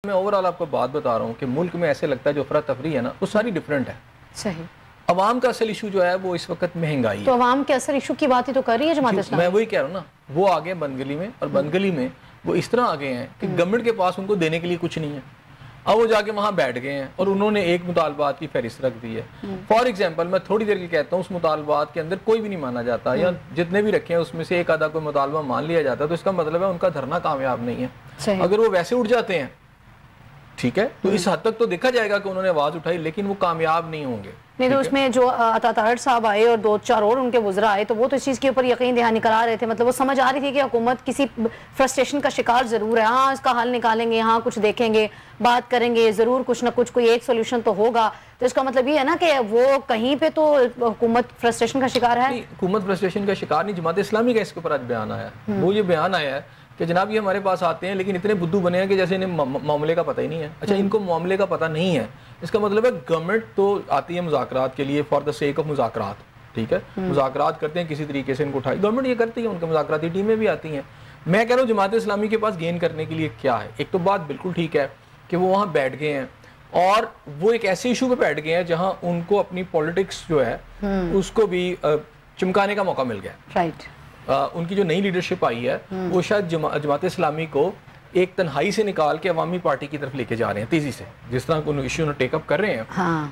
میں اوورال آپ کو بات بتا رہا ہوں کہ ملک میں ایسے لگتا ہے جو افراتفری ہے نا وہ ساری ڈیفرنٹ ہے. صحیح. عوام کا اصل ایشو جو ہے وہ اس وقت مہنگائی ہے. تو عوام کے اصل ایشو کی بات ہی تو کر رہی ہے جماعت اسلامی. میں وہی کہہ رہا ہوں نا, وہ آگے ہیں بند گلی میں, اور بند گلی میں وہ اس طرح آگے ہیں کہ گورنمنٹ کے پاس ان کو دینے کے لیے کچھ نہیں ہے. اب وہ جا کے وہاں بیٹھ گئے ہیں اور انہوں نے ایک مطالبات کی فہرست رکھ دی ہے. فار ایگزامپل میں تھوڑی دیر کی کہتا ہوں, اس مطالبات کے اندر کوئی بھی نہیں مانا جاتا, یا جتنے بھی رکھے ہیں اس میں سے ایک آدھا کوئی مطالبہ مان لیا جاتا ہے, تو اس کا مطلب ہے ان کا دھرنا کامیاب نہیں ہے. اگر وہ ویسے اٹھ جاتے ہیں ٹھیک ہے تو اس حد تک تو دیکھا جائے گا کہ انہوں نے آواز اٹھائی, لیکن وہ کامیاب نہیں ہوں گے. نہیں تو اس میں جو عطا طاہر صاحب آئے اور 2-4 اور ان کے وزراء آئے تو وہ تو اس چیز کے اوپر یقین دہانی کرا رہے تھے, مطلب وہ سمجھ آ رہی تھی کہ حکومت کسی فرسٹریشن کا شکار ضرور ہے, ہاں اس کا حل نکالیں گے, ہاں کچھ دیکھیں گے, بات کریں گے, ضرور کچھ نہ کچھ کوئی ایک سولوشن تو ہوگا. تو اس کا مطلب یہ ہے نا کہ وہ کہیں پہ تو حکومت فرسٹریشن کا شکار ہے. حکومت فرسٹریشن کا شکار نہیں, جماعت اسلامی کا اس کے اوپر آج بیان آیا ہے. وہ یہ بیان آیا ہے کہ جناب یہ ہمارے پاس آتے ہیں لیکن اتنے بدو بنے ہیں کہ جیسے انہیں معاملے کا پتہ ہی نہیں ہے. اچھا ان کو معاملے کا پتہ نہیں ہے, اس کا مطلب ہے گورنمنٹ تو آتی ہے مذاکرات کے لیے فار دا سیک آف مذاکرات, ٹھیک ہے, مذاکرات کرتے ہیں کسی طریقے سے ان کو اٹھائی, گورنمنٹ یہ کرتی ہے, ان کے مذاکراتی ٹیمیں بھی آتی ہیں. میں کہہ رہا ہوں جماعت اسلامی کے پاس گین کرنے کے لیے کیا ہے. ایک تو بات بالکل ٹھیک ہے کہ وہ وہاں بیٹھ گئے ہیں اور وہ ایک ایسے ایشو پہ بیٹھ گئے ہیں جہاں ان کو اپنی پولیٹکس جو ہے اس کو بھی چمکانے کا موقع مل گیا. رائٹ. ان کی جو نئی لیڈرشپ آئی ہے وہ شاید جماعت اسلامی کو ایک تنہائی سے نکال کے عوامی پارٹی کی طرف لے کے جا رہے ہیں تیزی سے, جس طرح ان ایشو نے ٹیک اپ کر رہے ہیں.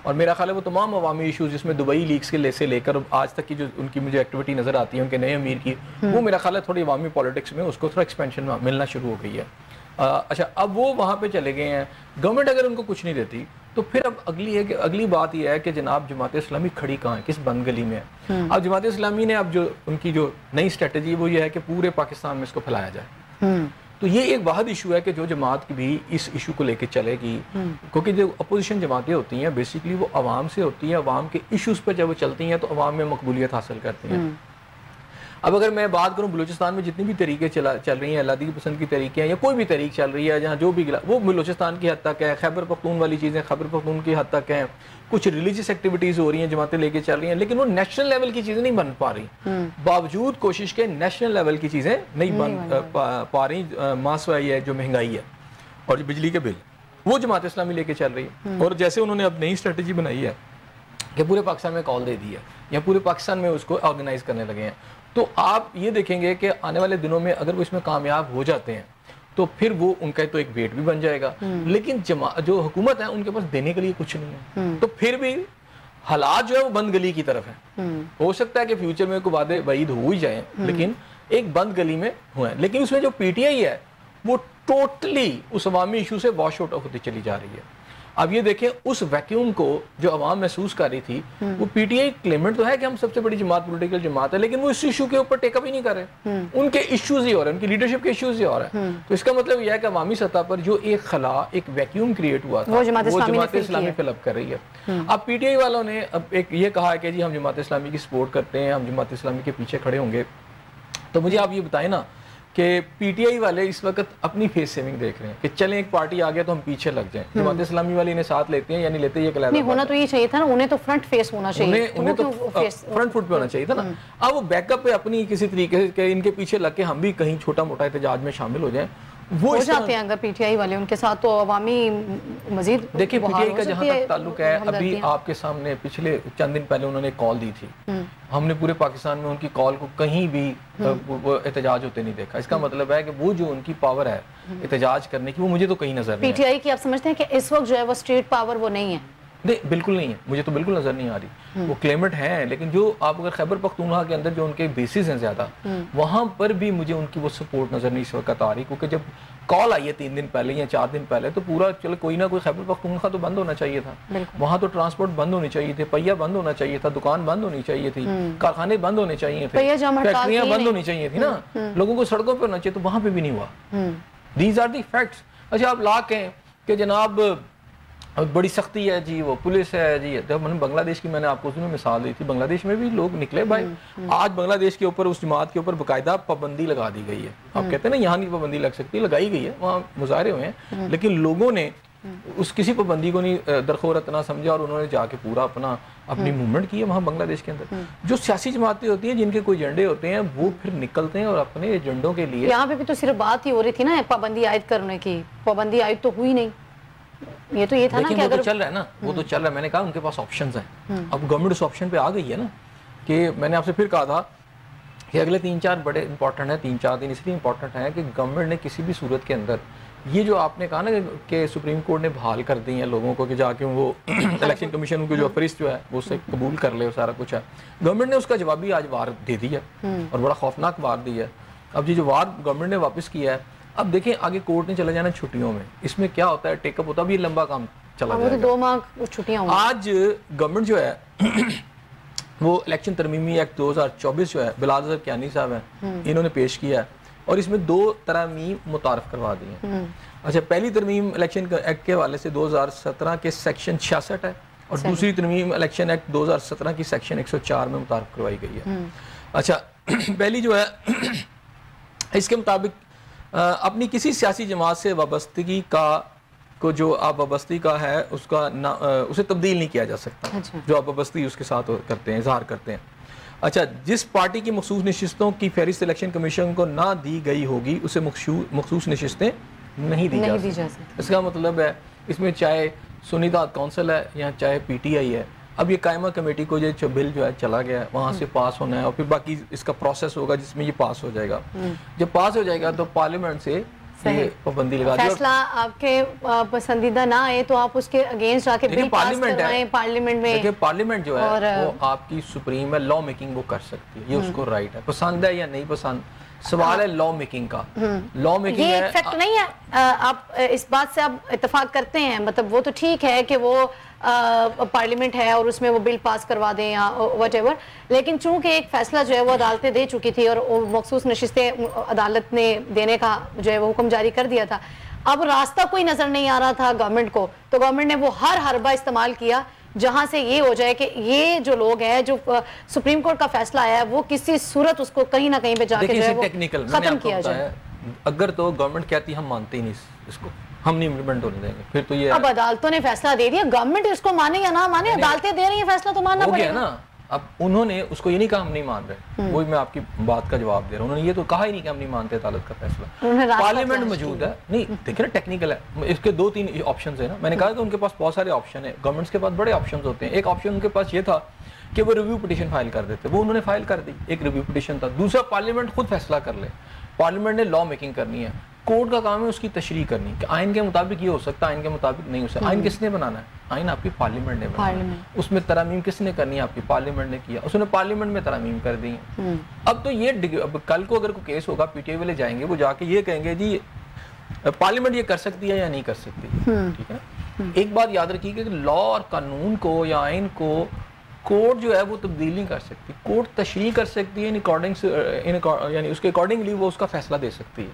اور میرا خیال ہے وہ تمام عوامی ایشوز جس میں دبئی لیکس کے سے لے کر آج تک کی جو ان کی مجھے ایکٹیویٹی نظر آتی ہے ان کے نئے امیر کی, وہ میرا خیال ہے تھوڑی عوامی پالیٹکس میں اس کو تھوڑا ایکسپینشن ملنا شروع ہو گئی ہے. اچھا اب وہ وہاں پہ چلے گئے ہیں, گورنمنٹ اگر ان کو کچھ نہیں دیتی تو پھر اب اگلی بات یہ ہے کہ جناب جماعت اسلامی کھڑی کہاں ہے, کس بند گلی میں ہے. اب جماعت اسلامی نے اب جو ان کی جو نئی اسٹریٹجی وہ یہ ہے کہ پورے پاکستان میں اس کو پھیلایا جائے. تو یہ ایک واحد ایشو ہے کہ جو جماعت بھی اس ایشو کو لے کے چلے گی, کیونکہ جو اپوزیشن جماعتیں ہوتی ہیں بیسیکلی وہ عوام سے ہوتی ہیں, عوام کے ایشوز پر جب وہ چلتی ہیں تو عوام میں مقبولیت حاصل کرتی ہیں. اب اگر میں بات کروں بلوچستان میں جتنی بھی طریقے چل رہی ہیں, اللہ کی پسند کی طریقے ہیں یا کوئی بھی طریق چل رہی ہے جہاں جو بھی وہ بلوچستان کی حد تک ہے, خیبر پختون والی چیزیں خیبر پختون کی حد تک ہیں, کچھ ریلیجیس ایکٹیویٹیز ہو رہی ہیں جماعتیں لے کے چل رہی ہیں, لیکن وہ نیشنل لیول کی چیزیں نہیں بن پا رہی. باوجود کوشش کے نیشنل لیول کی چیزیں نہیں بن پا رہی. ماسوائی ہے, جو مہنگائی ہے اور جو بجلی کے بل, وہ جماعت اسلامی لے کے چل رہی ہے. اور جیسے انہوں نے اب نئی اسٹریٹجی بنائی ہے کہ پورے پاکستان میں کال دے دی ہے یا پورے پاکستان میں اس کو آرگنائز کرنے لگے ہیں, تو آپ یہ دیکھیں گے کہ آنے والے دنوں میں اگر وہ اس میں کامیاب ہو جاتے ہیں تو پھر وہ ان کا تو ایک ویٹ بھی بن جائے گا. لیکن جو حکومت ہے ان کے پاس دینے کے لیے کچھ نہیں ہے, تو پھر بھی حالات جو ہے وہ بند گلی کی طرف ہیں. ہو سکتا ہے کہ فیوچر میں کوئی وعدے بعید ہو ہی جائیں, لیکن ایک بند گلی میں ہوئے ہیں. لیکن اس میں جو پی ٹی آئی ہے وہ ٹوٹلی اس عوامی ایشو سے واش آؤٹ ہوتی چلی جا رہی ہے. اب یہ دیکھیں اس ویکیوم کو جو عوام محسوس کر رہی تھی, وہ پی ٹی آئی کلیمنٹ تو ہے کہ ہم سب سے بڑی جماعت پولیٹیکل جماعت ہے, لیکن وہ اس ایشو کے اوپر ٹیک اپ ہی نہیں کر رہے. ان کے ایشوز ہی اور ہیں, ان کی لیڈرشپ کے ایشوز ہی اور ہیں. تو اس کا مطلب یہ ہے کہ عوامی سطح پر جو ایک خلا, ایک ویکیوم کریٹ ہوا تھا, وہ جماعت اسلامی فل اپ کر رہی ہے. اب پی ٹی آئی والوں نے اب ایک یہ کہا ہے کہ جی ہم جماعت اسلامی کی سپورٹ کرتے ہیں, ہم جماعت اسلامی کے پیچھے کھڑے ہوں گے. تو مجھے آپ یہ بتائیں نا کہ پی ٹی آئی والے اس وقت اپنی فیس سیونگ دیکھ رہے ہیں کہ چلیں ایک پارٹی آ گیا تو ہم پیچھے لگ جائیں. جماعت اسلامی والے انہیں ساتھ لیتے ہیں یا نہیں لیتے, یہ کہلاتا ہے. نہیں ہونا تو یہ چاہیے تھا نا, انہیں تو فرنٹ فیس ہونا چاہیے, انہیں تو فرنٹ فٹ پہ ہونا چاہیے تھا نا. اب وہ بیک اپ پہ اپنی کسی طریقے سے ان کے پیچھے لگ کے ہم بھی کہیں چھوٹا موٹا احتجاج میں شامل ہو جائیں, وہ ہو جاتے ہیں اگر پی ٹی آئی والے ان کے ساتھ, تو عوامی مزید. دیکھیں پی ٹی آئی کا جہاں تک تعلق ہے, ابھی آپ کے سامنے پچھلے چند دن پہلے انہوں نے کال دی تھی, ہم نے پورے پاکستان میں ان کی کال کو کہیں بھی احتجاج ہوتے نہیں دیکھا. اس کا مطلب ہے کہ وہ جو ان کی پاور ہے احتجاج کرنے کی, وہ مجھے تو کہیں نظر نہیں. پی ٹی آئی کی آپ سمجھتے ہیں کہ اس وقت جو ہے وہ اسٹیٹ پاور وہ نہیں ہے؟ نہیں بالکل نہیں ہے, مجھے تو بالکل نظر نہیں آ رہی. وہ کلیمنٹ ہیں, لیکن جو آپ اگر خیبر پختونخوا کے اندر جو ان کے بیسز ہیں زیادہ, وہاں پر بھی مجھے ان کی وہ سپورٹ نظر نہیں اس وقت آ رہی. کیونکہ جب کال آئی ہے 3 دن پہلے یا 4 دن پہلے, تو پورا چلو کوئی نہ کوئی خیبر پختونخوا تو بند ہونا چاہیے تھا, وہاں تو ٹرانسپورٹ بند ہونی چاہیے تھے, پہیا بند ہونا چاہیے تھا, دکان بند ہونی چاہیے تھی, کارخانے بند ہونے چاہیے تھے, فیکٹریاں بند ہونی چاہیے تھی نا, لوگوں کو سڑکوں پہ ہونا چاہیے, تو وہاں پہ بھی نہیں ہوا. These are the facts. اچھا آپ لا کہیں کہ جناب بڑی سختی ہے جی, وہ پولیس ہے جی. جب میں نے بنگلہ دیش کی میں نے آپ کو اس میں مثال دی تھی, بنگلہ دیش میں بھی لوگ نکلے بھائی. آج بنگلہ دیش کے اوپر اس جماعت کے اوپر باقاعدہ پابندی لگا دی گئی ہے. آپ کہتے ہیں نا یہاں کی پابندی لگ سکتی ہے, لگائی گئی ہے, وہاں مظاہرے ہوئے ہیں, لیکن لوگوں نے اس کسی پابندی کو نہیں درخور اتنا سمجھا اور انہوں نے جا کے پورا اپنی موومنٹ کی ہے وہاں بنگلہ دیش کے اندر. جو سیاسی جماعتیں ہوتی ہیں جن کے کوئی ایجنڈے ہوتے ہیں وہ پھر نکلتے ہیں اور اپنے ایجنڈوں کے لیے. یہاں پہ بھی تو صرف بات ہی ہو رہی تھی نا پابندی عائد کرنے کی, پابندی عائد تو ہوئی نہیں. یہ تو یہ تھا نا کہ اگر چل رہا ہے نا, وہ تو چل رہا ہے. میں نے کہا ان کے پاس آپشنز ہیں. اب گورنمنٹ اس آپشن پہ آ گئی ہے نا, کہ میں نے آپ سے پھر کہا تھا کہ اگلے 3-4 بڑے امپورٹنٹ ہیں. 3-4 دن اس لیے امپورٹنٹ ہیں کہ گورنمنٹ نے کسی بھی صورت کے اندر یہ جو آپ نے کہا نا کہ سپریم کورٹ نے بحال کر دی ہیں لوگوں کو کہ جا کے وہ الیکشن کمیشن کو جو فہرست جو ہے وہ اسے قبول کر لے, سارا کچھ ہے. گورنمنٹ نے اس کا جوابی آج وار دے دیا اور بڑا خوفناک وار دی ہے. اب یہ جو وار گورنمنٹ نے واپس کیا ہے, اب دیکھیں آگے کورٹ نے چلا جانا چھٹیوں میں. اس میں کیا ہوتا ہے, ٹیک اپ ہوتا ہے. اب یہ لمبا کام چلا جائے گا. 2 ماہ چھٹیاں ہوں. آج گورنمنٹ جو ہے وہ الیکشن ترمیمی ایکٹ 2024 جو ہے بلال ظفر کیانی صاحب ہیں, انہوں نے پیش کیا ہے اور اس میں 2 ترامیم متعارف کروا دی ہیں. اچھا, پہلی ترمیم الیکشن ایکٹ کے حوالے سے 2017 کے سیکشن 66 ہے اور دوسری ترمیم الیکشن ایکٹ 2017 کی سیکشن 104 میں متعارف کروائی گئی ہے. اچھا, پہلی جو ہے اس کے مطابق اپنی کسی سیاسی جماعت سے وابستگی کو جو آپ وابستگی کا ہے اس کا اسے تبدیل نہیں کیا جا سکتا, جو آپ وابستگی اس کے ساتھ کرتے ہیں, اظہار کرتے ہیں. اچھا, جس پارٹی کی مخصوص نشستوں کی فہرست الیکشن کمیشن کو نہ دی گئی ہوگی اسے مخصوص نشستیں نہیں دی جا سکتی. اس کا مطلب ہے اس میں چاہے سنی اتحاد کونسل ہے یا چاہے پی ٹی آئی ہے, اب یہ قائمہ کمیٹی کو جو بل جو ہے چلا گیا ہے وہاں سے پاس ہونا ہے اور پھر باقی اس کا پروسیس ہوگا جس میں یہ پاس ہو جائے گا. جب پاس ہو جائے گا تو پارلیمنٹ سے پابندی لگا دی. فیصلہ آپ کے پسندیدہ نہ آئے تو آپ اس کے اگینسٹ آ کے بل پاس کروائیں پارلیمنٹ میں. دیکھیں پارلیمنٹ جو ہے وہ آپ کی سپریم ہے, لا میکنگ وہ کر سکتی ہے, یہ اس کو رائٹ ہے. پسند ہے یا نہیں پسند, سوال ہے لا میکنگ کا. لا میکنگ یہ ایک فیکٹ نہیں ہے, آپ اس بات سے آپ اتفاق کرتے ہیں, مطلب وہ تو ٹھیک ہے کہ وہ پارلیمنٹ ہے اور اس میں وہ بل پاس کروا دیں یا وٹ ایور, لیکن چونکہ ایک فیصلہ جو ہے وہ عدالتیں دے چکی تھی اور مخصوص نشستیں عدالت نے دینے کا جو ہے وہ حکم جاری کر دیا تھا, اب راستہ کوئی نظر نہیں آ رہا تھا گورنمنٹ کو, تو گورنمنٹ نے وہ ہر حربہ استعمال کیا جہاں سے یہ ہو جائے کہ یہ جو لوگ ہیں جو سپریم کورٹ کا فیصلہ آیا ہے وہ کسی صورت اس کو کہیں نہ کہیں پہ جا کے جو ہے وہ ختم کیا جائے. اگر تو گورنمنٹ کہتی ہم مانتے ہی نہیں اس کو, ہم نہیں امپلیمنٹ ہونے دیں گے, پھر تو یہ اب عدالتوں نے فیصلہ دے دیا, گورنمنٹ اس کو مانے یا نہ مانے, عدالتیں دے رہی ہیں فیصلہ تو ماننا پڑے گا نا. اب انہوں نے اس کو یہ نہیں کہا ہم نہیں مان رہے, وہی میں آپ کی بات کا جواب دے رہا ہوں. انہوں نے یہ تو کہا ہی نہیں کہ ہم نہیں مانتے عدالت کا فیصلہ. پارلیمنٹ موجود ہے, نہیں دیکھیں نا ٹیکنیکل ہے, اس کے 2-3 آپشنز ہیں نا. میں نے کہا کہ ان کے پاس بہت سارے آپشن ہیں, گورنمنٹس کے پاس بڑے آپشنز ہوتے ہیں. ایک آپشن ان کے پاس یہ تھا کہ وہ ریویو پٹیشن فائل کر دیتے, وہ انہوں نے فائل کر دی, ایک ریویو پٹیشن تھا. دوسرا پارلیمنٹ خود فیصلہ کر لے. پارلیمنٹ نے لا میکنگ کرنی ہے, کورٹ کا کام ہے اس کی تشریح کرنی کہ آئین کے مطابق یہ ہو سکتا ہے, آئین کے مطابق نہیں ہو سکتا. آئین کس نے بنانا ہے, آئین آپ کی پارلیمنٹ نے بنانا ہے. اس میں ترامیم کس نے کرنی ہے, آپ کی پارلیمنٹ نے کیا, اس نے پارلیمنٹ میں ترامیم کر دی ہیں. اب تو یہ کل کو اگر کوئی کیس ہوگا, پی ٹی آئی والے جائیں گے, وہ جا کے یہ کہیں گے جی پارلیمنٹ یہ کر سکتی ہے یا نہیں کر سکتی. ٹھیک ہے, ایک بات یاد رکھیے کہ لا اور قانون کو یا آئین کو کورٹ جو ہے وہ تبدیل نہیں کر سکتی. کورٹ تشریح کر سکتی ہے, یعنی اس کے اکارڈنگلی وہ اس کا فیصلہ دے سکتی ہے.